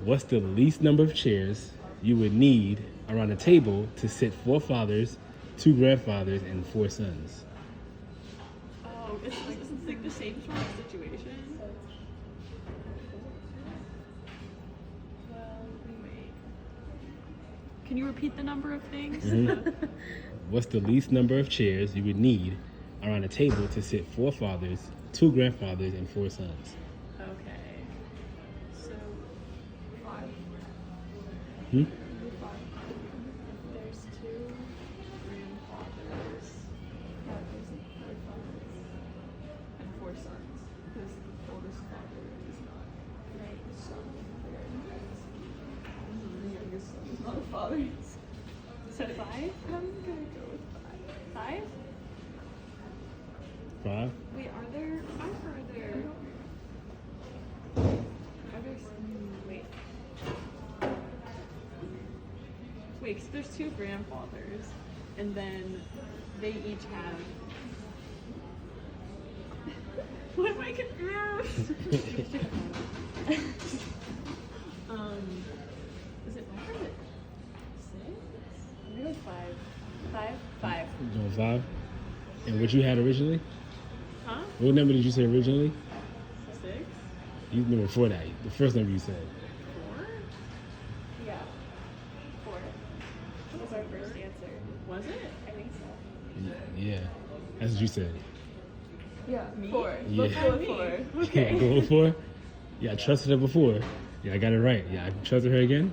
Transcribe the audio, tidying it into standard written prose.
What's the least number of chairs you would need around a table to sit four fathers, two grandfathers, and four sons? Oh, it's like the same sort of situation. Well, wait. Can you repeat the number of things? What's the least number of chairs you would need around a table to sit four fathers, two grandfathers, and four sons? Okay. So, 5. Hmm? 5. There's 2 grandfathers. Yeah, there's 4 fathers. And 4 sons. Because the oldest father is not a son. The youngest son is not a father. So 5? I'm gonna go with 5. 5? 5? Wait, are there 5 or are there? Wait. Wait, 'cause there's 2 grandfathers, and then they each have. What am I confused? Is it 5 or is it 6? I'm gonna go 5. 5? 5. You going 5? And what you had originally? Huh? What number did you say originally? 6? You remember before that, the first number you said. 4? Yeah. 4. That was our first answer. Was it? I think so. Yeah, that's what you said. Yeah. Me? 4. Yeah. Let's go with 4. Yeah, go with 4? Yeah, I trusted her before. Yeah, I got it right. Yeah, I trusted her again.